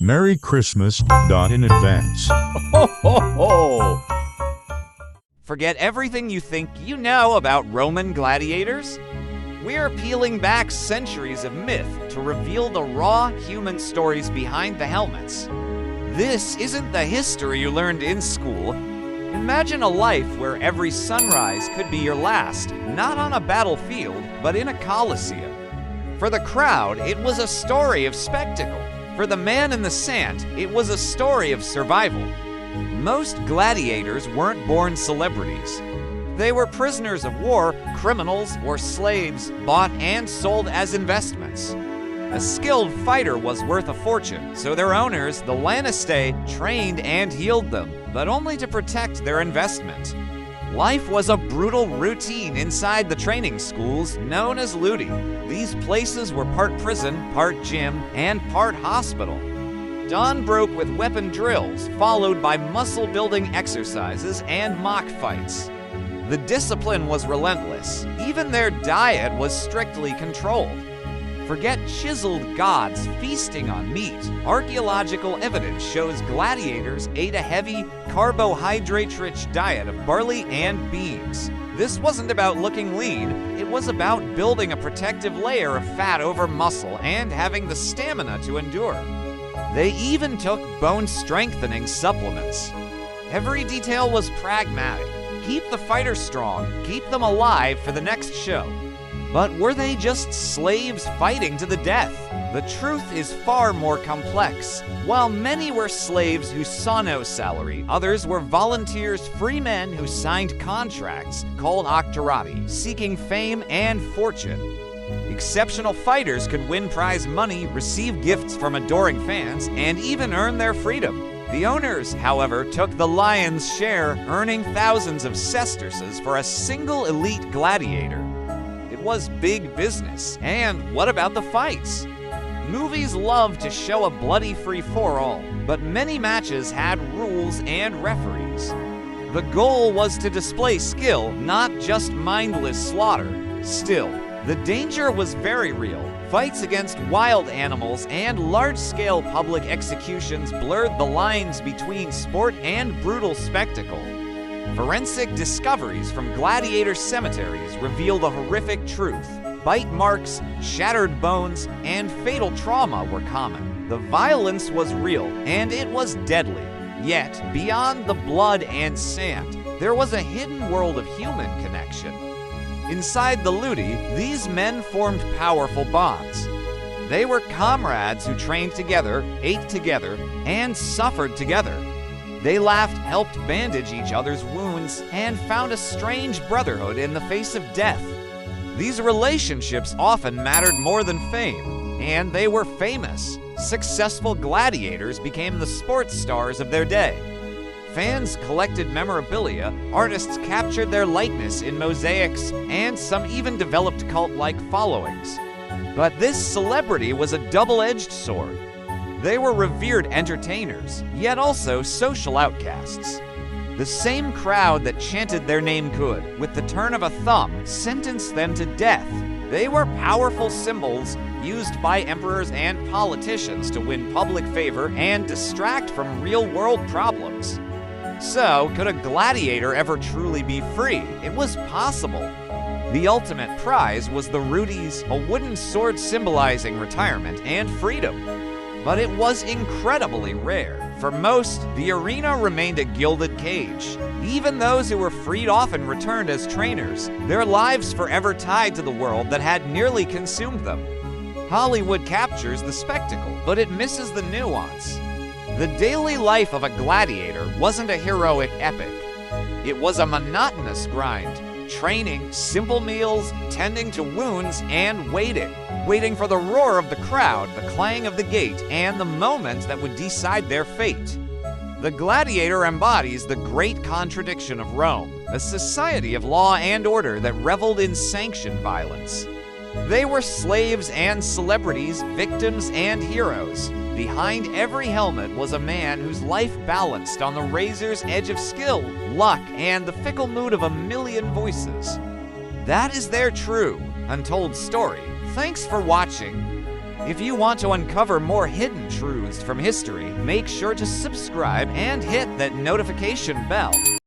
Merry Christmas. In advance. Ho, ho, ho! Forget everything you think you know about Roman gladiators? We're peeling back centuries of myth to reveal the raw human stories behind the helmets. This isn't the history you learned in school. Imagine a life where every sunrise could be your last, not on a battlefield, but in a Colosseum. For the crowd, it was a story of spectacle. For the man in the sand, it was a story of survival. Most gladiators weren't born celebrities. They were prisoners of war, criminals, or slaves, bought and sold as investments. A skilled fighter was worth a fortune, so their owners, the Lanistae, trained and healed them, but only to protect their investment. Life was a brutal routine inside the training schools known as Ludi. These places were part prison, part gym, and part hospital. Dawn broke with weapon drills, followed by muscle-building exercises and mock fights. The discipline was relentless. Even their diet was strictly controlled. Forget chiseled gods feasting on meat. Archaeological evidence shows gladiators ate a heavy, carbohydrate-rich diet of barley and beans. This wasn't about looking lean, it was about building a protective layer of fat over muscle and having the stamina to endure. They even took bone-strengthening supplements. Every detail was pragmatic. Keep the fighter strong, keep them alive for the next show. But were they just slaves fighting to the death? The truth is far more complex. While many were slaves who saw no salary, others were volunteers, free men who signed contracts called Octuratti, seeking fame and fortune. Exceptional fighters could win prize money, receive gifts from adoring fans, and even earn their freedom. The owners, however, took the lion's share, earning thousands of sesterces for a single elite gladiator. It was big business. And what about the fights? Movies love to show a bloody free-for-all, but many matches had rules and referees. The goal was to display skill, not just mindless slaughter. Still, the danger was very real. Fights against wild animals and large-scale public executions blurred the lines between sport and brutal spectacle. Forensic discoveries from gladiator cemeteries reveal the horrific truth. Bite marks, shattered bones, and fatal trauma were common. The violence was real, and it was deadly. Yet, beyond the blood and sand, there was a hidden world of human connection. Inside the Ludi, these men formed powerful bonds. They were comrades who trained together, ate together, and suffered together. They laughed, helped bandage each other's wounds, and found a strange brotherhood in the face of death. These relationships often mattered more than fame, and they were famous. Successful gladiators became the sports stars of their day. Fans collected memorabilia, artists captured their likeness in mosaics, and some even developed cult-like followings. But this celebrity was a double-edged sword. They were revered entertainers, yet also social outcasts. The same crowd that chanted their name could, with the turn of a thumb, sentence them to death. They were powerful symbols used by emperors and politicians to win public favor and distract from real-world problems. So, could a gladiator ever truly be free? It was possible. The ultimate prize was the Rudis, a wooden sword symbolizing retirement and freedom. But it was incredibly rare. For most, the arena remained a gilded cage. Even those who were freed often returned as trainers, their lives forever tied to the world that had nearly consumed them. Hollywood captures the spectacle, but it misses the nuance. The daily life of a gladiator wasn't a heroic epic. It was a monotonous grind. Training, simple meals, tending to wounds, and waiting for the roar of the crowd, the clang of the gate, and the moment that would decide their fate. The gladiator embodies the great contradiction of Rome, a society of law and order that reveled in sanctioned violence. They were slaves and celebrities, victims and heroes. Behind every helmet was a man whose life balanced on the razor's edge of skill, luck, and the fickle mood of a million voices. That is their true, untold story. Thanks for watching. If you want to uncover more hidden truths from history, make sure to subscribe and hit that notification bell.